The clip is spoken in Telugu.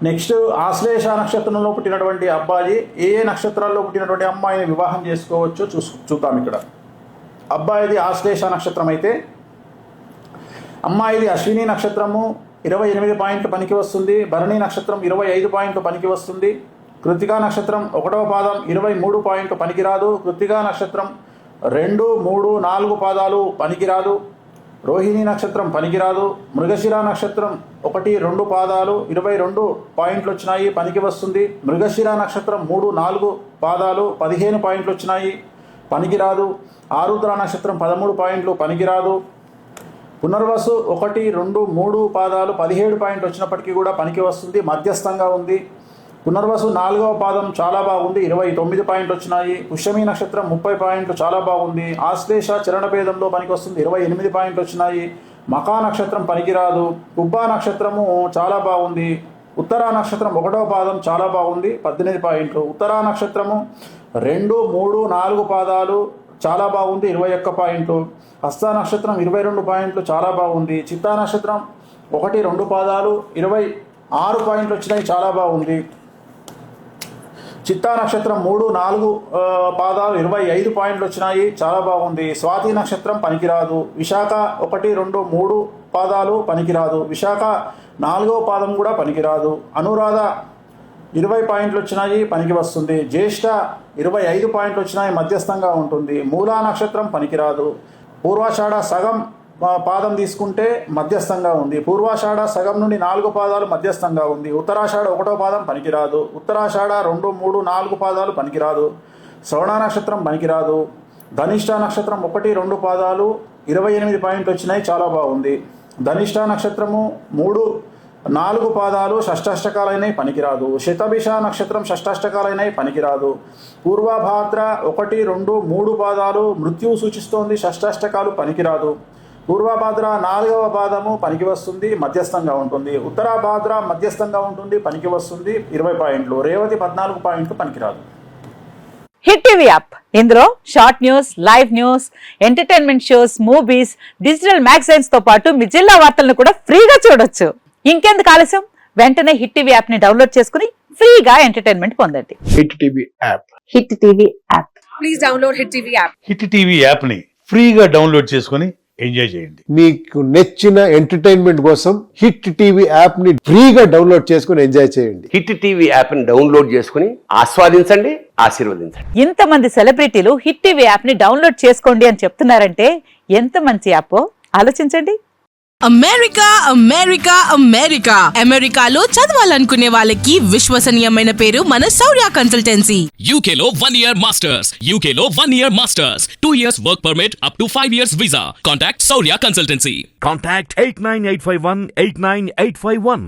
నెక్స్ట్ ఆశ్లేష నక్షత్రంలో పుట్టినటువంటి అబ్బాయి ఏ నక్షత్రాల్లో పుట్టినటువంటి అమ్మాయిని వివాహం చేసుకోవచ్చో చూద్దాం. ఇక్కడ అబ్బాయిది ఆశ్లేష నక్షత్రం అయితే అమ్మాయిది అశ్విని నక్షత్రము 28 పాయింట్లు పనికి వస్తుంది. భరణి నక్షత్రం 25 పాయింట్లు పనికి వస్తుంది. కృత్తికా నక్షత్రం 1వ పాదం 23 పాయింట్లు పనికిరాదు. కృత్తికా నక్షత్రం 2, 3, 4 పాదాలు పనికిరాదు. రోహిణి నక్షత్రం పనికిరాదు. మృగశిర నక్షత్రం 1, 2 పాదాలు 22 పాయింట్లు వచ్చినాయి, పనికి వస్తుంది. మృగశిర నక్షత్రం 3, 4 పాదాలు 15 పాయింట్లు వచ్చినాయి, పనికిరాదు. ఆరుద్ర నక్షత్రం 13 పాయింట్లు పనికిరాదు. పునర్వసు 1, 2, 3 పాదాలు 17 పాయింట్లు వచ్చినప్పటికీ కూడా పనికి వస్తుంది, మధ్యస్థంగా ఉంది. పునర్వసు 4వ పాదం చాలా బాగుంది, 29 పాయింట్లు వచ్చినాయి. పుష్యమి నక్షత్రం 30 పాయింట్లు చాలా బాగుంది. ఆశ్లేష చరణభేదంలో పనికి వస్తుంది, 28 పాయింట్లు వచ్చినాయి. మకా నక్షత్రం పనికిరాదు. కుబ్బా నక్షత్రము చాలా బాగుంది. ఉత్తరా నక్షత్రం 1వ పాదం చాలా బాగుంది, 18 పాయింట్లు. ఉత్తరా నక్షత్రము 2, 3, 4 పాదాలు చాలా బాగుంది, 21 పాయింట్లు. హస్త నక్షత్రం 22 పాయింట్లు చాలా బాగుంది. చిత్తా నక్షత్రం 1, 2 పాదాలు 26 పాయింట్లు వచ్చినాయి, చాలా బాగుంది. చిత్తా నక్షత్రం 3, 4 పాదాలు 25 పాయింట్లు వచ్చినాయి, చాలా బాగుంది. స్వాతి నక్షత్రం పనికిరాదు. విశాఖ 1, 2, 3 పాదాలు పనికిరాదు. విశాఖ 4వ పాదం కూడా పనికిరాదు. అనురాధ 20 పాయింట్లు వచ్చినాయి, పనికి వస్తుంది. జ్యేష్ఠ 25 పాయింట్లు వచ్చినాయి, మధ్యస్థంగా ఉంటుంది. మూలా నక్షత్రం పనికిరాదు. పూర్వాషాఢ సగం పాదం తీసుకుంటే మధ్యస్థంగా ఉంది. పూర్వాషాఢ సగం నుండి 4 పాదాలు మధ్యస్థంగా ఉంది. ఉత్తరాషాఢ 1వ పాదం పనికిరాదు. ఉత్తరాషాఢ 2, 3, 4 పాదాలు పనికిరాదు. శ్రవణ నక్షత్రం పనికిరాదు. ధనిష్ట నక్షత్రం 1, 2 పాదాలు 28 పాయింట్లు వచ్చినాయి, చాలా బాగుంది. ధనిష్ట నక్షత్రము 3, 4 పాదాలు షష్టాష్టకాలైనవి, పనికిరాదు. శతభిష నక్షత్రం షష్టాష్టకాలైనవి, పనికిరాదు. పూర్వభాద్ర 1, 2, 3 పాదాలు మృత్యువు సూచిస్తోంది, షష్టాష్టకాలు పనికిరాదు. పూర్వభాద్ర 4వ పాదము పనికి వస్తుంది, మధ్యస్థంగా ఉంటుంది. ఉత్తరాభాద్ర మధ్యస్థంగా ఉంటుంది, పనికి వస్తుంది, 20 పాయింట్లు. రేవతి 14 పాయింట్లు, పనికిరాదు. హిట్ టీవీ యాప్, ఇందులో short news, live news, entertainment shows, movies, digital magazines తో పాటు మీ జిల్లా వార్తలను కూడా ఫ్రీగా చూడొచ్చు. ఇంకెందుకు ఆలస్యం, వెంటనే హిట్ టీవీ యాప్ ని డౌన్లోడ్ చేసుకుని ఫ్రీగా ఎంటర్టైన్మెంట్ పొందండి. Hit TV app, hit TV app, please download hit TV app. Hit TV app ని ఫ్రీగా డౌన్లోడ్ చేసుకుని ఎంజాయ్ చేయండి. మీకు నచ్చిన ఎంటర్టైన్మెంట్ కోసం హిట్ టీవీ యాప్ ని ఫ్రీగా డౌన్లోడ్ చేసుకుని ఎంజాయ్ చేయండి. హిట్ టీవీ యాప్ ని డౌన్లోడ్ చేసుకుని ఆస్వాదించండి, ఆశీర్వదించండి. ఇంతమంది సెలబ్రిటీలు హిట్ టీవీ యాప్ ని డౌన్లోడ్ చేసుకోండి అని చెప్తున్నారంటే ఎంత మంచి యాప్ ఆలోచించండి. అమెరికా అమెరికా అమెరికా అమెరికాలో చదవాలనుకునే వాళ్ళకి విశ్వసనీయమైన పేరు మన శౌర్య కన్సల్టెన్సీ. UK లో 1 year masters, UK లో 1 year masters, 2 years work permit up to 5 years visa. Contact Saurya Consultancy. Contact 89851 89851.